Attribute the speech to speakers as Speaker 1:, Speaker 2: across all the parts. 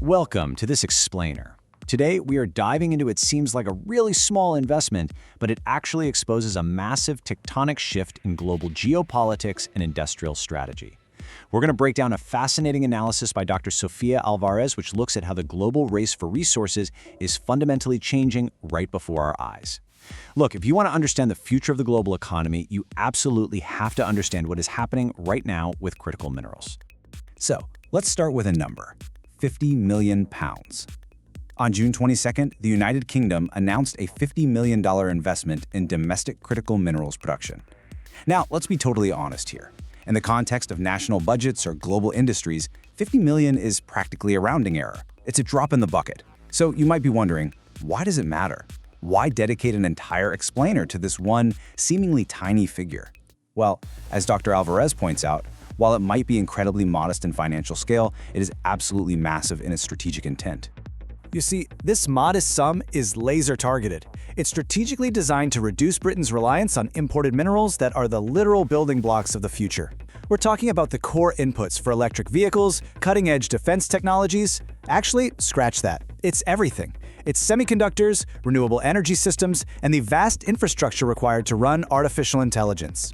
Speaker 1: Welcome to this explainer. Today, we are diving into what seems like a really small investment, but it actually exposes a massive tectonic shift in global geopolitics and industrial strategy. We're going to break down a fascinating analysis by Dr. Sofia Alvarez, which looks at how the global race for resources is fundamentally changing right before our eyes. Look, if you want to understand the future of the global economy, you absolutely have to understand what is happening right now with critical minerals. So, let's start with a number: 50 million pounds. On June 22nd, the United Kingdom announced a $50 million investment in domestic critical minerals production. Now, let's be totally honest here. In the context of national budgets or global industries, 50 million is practically a rounding error. It's a drop in the bucket. So you might be wondering, why does it matter? Why dedicate an entire explainer to this one seemingly tiny figure? Well, as Dr. Alvarez points out, while it might be incredibly modest in financial scale, it is absolutely massive in its strategic intent.
Speaker 2: You see, this modest sum is laser-targeted. It's strategically designed to reduce Britain's reliance on imported minerals that are the literal building blocks of the future. We're talking about the core inputs for electric vehicles, cutting-edge defense technologies. Actually, scratch that. It's everything. It's semiconductors, renewable energy systems, and the vast infrastructure required to run artificial intelligence.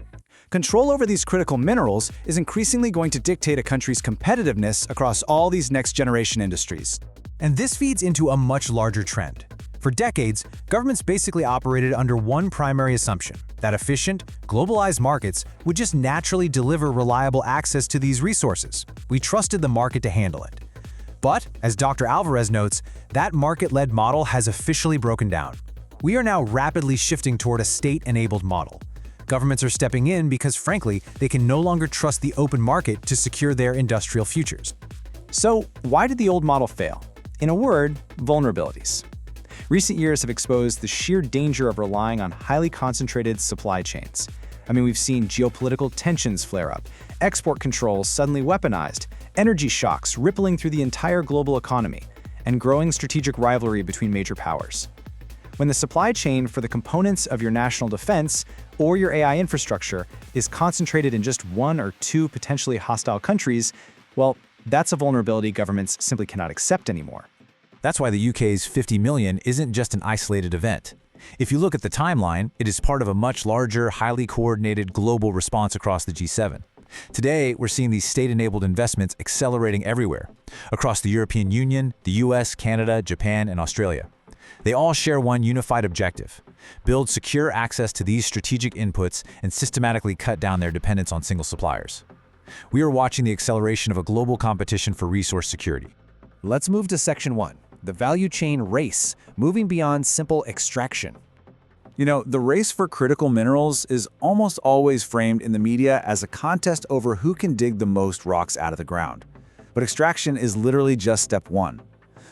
Speaker 2: Control over these critical minerals is increasingly going to dictate a country's competitiveness across all these next-generation industries.
Speaker 3: And this feeds into a much larger trend. For decades, governments basically operated under one primary assumption: that efficient, globalized markets would just naturally deliver reliable access to these resources. We trusted the market to handle it. But, as Dr. Alvarez notes, that market-led model has officially broken down. We are now rapidly shifting toward a state-enabled model. Governments are stepping in because, frankly, they can no longer trust the open market to secure their industrial futures.
Speaker 1: So, why did the old model fail? In a word, vulnerabilities. Recent years have exposed the sheer danger of relying on highly concentrated supply chains. We've seen geopolitical tensions flare up, export controls suddenly weaponized, energy shocks rippling through the entire global economy, and growing strategic rivalry between major powers. When the supply chain for the components of your national defense or your AI infrastructure is concentrated in just one or two potentially hostile countries, well, that's a vulnerability governments simply cannot accept anymore.
Speaker 3: That's why the UK's 50 million isn't just an isolated event. If you look at the timeline, it is part of a much larger, highly coordinated global response across the G7. Today, we're seeing these state-enabled investments accelerating everywhere, across the European Union, the US, Canada, Japan, and Australia. They all share one unified objective: build secure access to these strategic inputs and systematically cut down their dependence on single suppliers. We are watching the acceleration of a global competition for resource security.
Speaker 2: Let's move to Section 1, the value chain race, moving beyond simple extraction.
Speaker 4: The race for critical minerals is almost always framed in the media as a contest over who can dig the most rocks out of the ground. But extraction is literally just step one.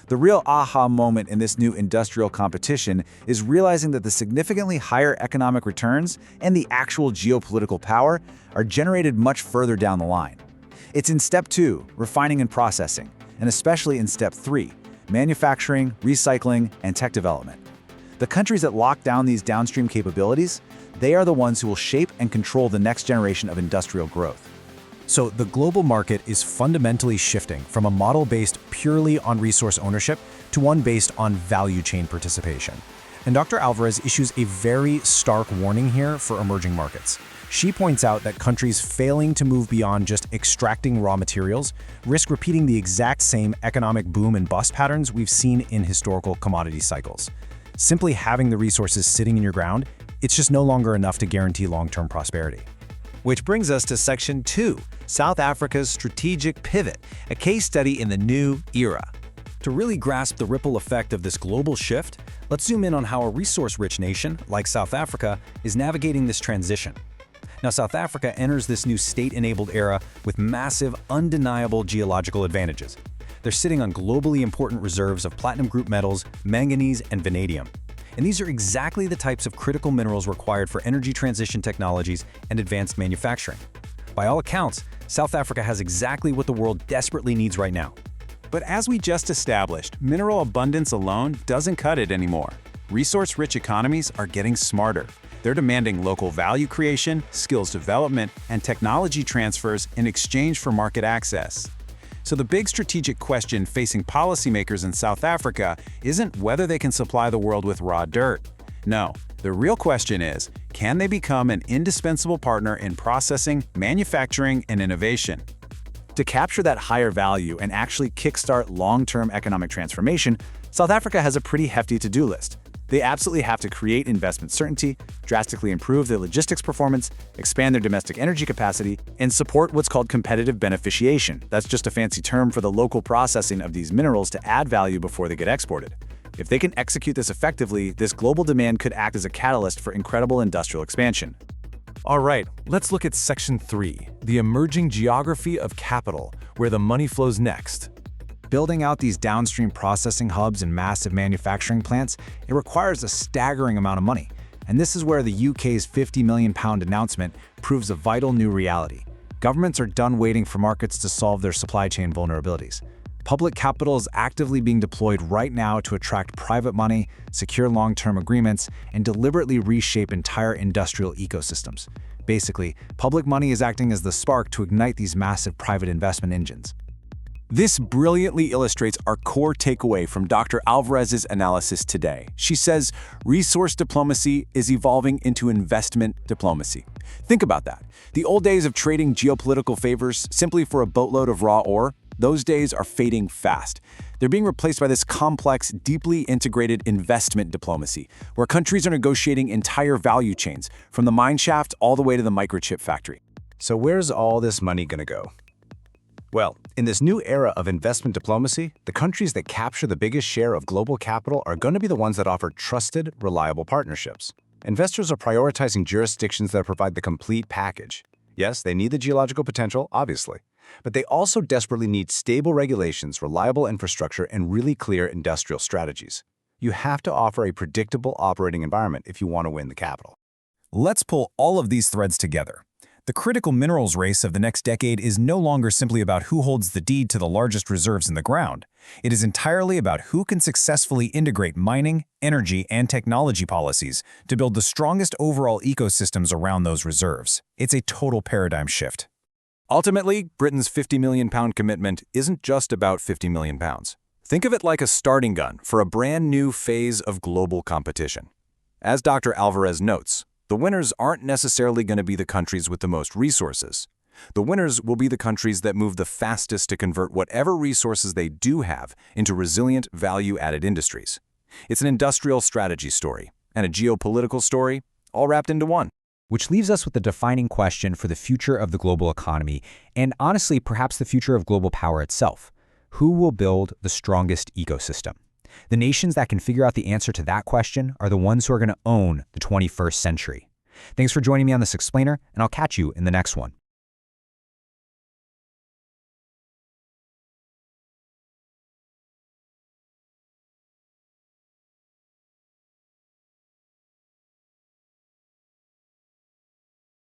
Speaker 4: The real aha moment in this new industrial competition is realizing that the significantly higher economic returns and the actual geopolitical power are generated much further down the line. It's in step 2, refining and processing, and especially in step 3, manufacturing, recycling, and tech development. The countries that lock down these downstream capabilities, they are the ones who will shape and control the next generation of industrial growth.
Speaker 3: So the global market is fundamentally shifting from a model based purely on resource ownership to one based on value chain participation. And Dr. Alvarez issues a very stark warning here for emerging markets. She points out that countries failing to move beyond just extracting raw materials risk repeating the exact same economic boom and bust patterns we've seen in historical commodity cycles. Simply having the resources sitting in your ground, it's just no longer enough to guarantee long-term prosperity.
Speaker 2: Which brings us to Section 2, South Africa's strategic pivot, a case study in the new era. To really grasp the ripple effect of this global shift, let's zoom in on how a resource-rich nation, like South Africa, is navigating this transition. Now, South Africa enters this new state-enabled era with massive, undeniable geological advantages. They're sitting on globally important reserves of platinum group metals, manganese, and vanadium. And these are exactly the types of critical minerals required for energy transition technologies and advanced manufacturing. By all accounts, South Africa has exactly what the world desperately needs right now.
Speaker 4: But as we just established, mineral abundance alone doesn't cut it anymore. Resource-rich economies are getting smarter. They're demanding local value creation, skills development, and technology transfers in exchange for market access.
Speaker 2: So the big strategic question facing policymakers in South Africa isn't whether they can supply the world with raw dirt. No, the real question is, can they become an indispensable partner in processing, manufacturing, and innovation?
Speaker 4: To capture that higher value and actually kickstart long-term economic transformation, South Africa has a pretty hefty to-do list. They absolutely have to create investment certainty, drastically improve their logistics performance, expand their domestic energy capacity, and support what's called competitive beneficiation. That's just a fancy term for the local processing of these minerals to add value before they get exported. If they can execute this effectively, this global demand could act as a catalyst for incredible industrial expansion.
Speaker 2: All right, let's look at Section 3, the emerging geography of capital, where the money flows next.
Speaker 1: Building out these downstream processing hubs and massive manufacturing plants, it requires a staggering amount of money. And this is where the UK's £50 million announcement proves a vital new reality. Governments are done waiting for markets to solve their supply chain vulnerabilities. Public capital is actively being deployed right now to attract private money, secure long-term agreements, and deliberately reshape entire industrial ecosystems. Basically, public money is acting as the spark to ignite these massive private investment engines.
Speaker 2: This brilliantly illustrates our core takeaway from Dr. Alvarez's analysis today. She says resource diplomacy is evolving into investment diplomacy. Think about that. The old days of trading geopolitical favors simply for a boatload of raw ore, those days are fading fast. They're being replaced by this complex, deeply integrated investment diplomacy, where countries are negotiating entire value chains, from the mine shaft all the way to the microchip factory.
Speaker 1: So where's all this money going to go? Well, in this new era of investment diplomacy, the countries that capture the biggest share of global capital are going to be the ones that offer trusted, reliable partnerships. Investors are prioritizing jurisdictions that provide the complete package. Yes, they need the geological potential, obviously, but they also desperately need stable regulations, reliable infrastructure, and really clear industrial strategies. You have to offer a predictable operating environment if you want to win the capital.
Speaker 3: Let's pull all of these threads together. The critical minerals race of the next decade is no longer simply about who holds the deed to the largest reserves in the ground. It is entirely about who can successfully integrate mining, energy, and technology policies to build the strongest overall ecosystems around those reserves. It's a total paradigm shift.
Speaker 2: Ultimately, Britain's £50 million commitment isn't just about £50 million. Think of it like a starting gun for a brand new phase of global competition. As Dr. Alvarez notes, the winners aren't necessarily going to be the countries with the most resources. The winners will be the countries that move the fastest to convert whatever resources they do have into resilient, value-added industries. It's an industrial strategy story and a geopolitical story, all wrapped into one.
Speaker 5: Which leaves us with the defining question for the future of the global economy, and honestly, perhaps the future of global power itself. Who will build the strongest ecosystem? The nations that can figure out the answer to that question are the ones who are going to own the 21st century. Thanks for joining me on this explainer, and I'll catch you in the next one.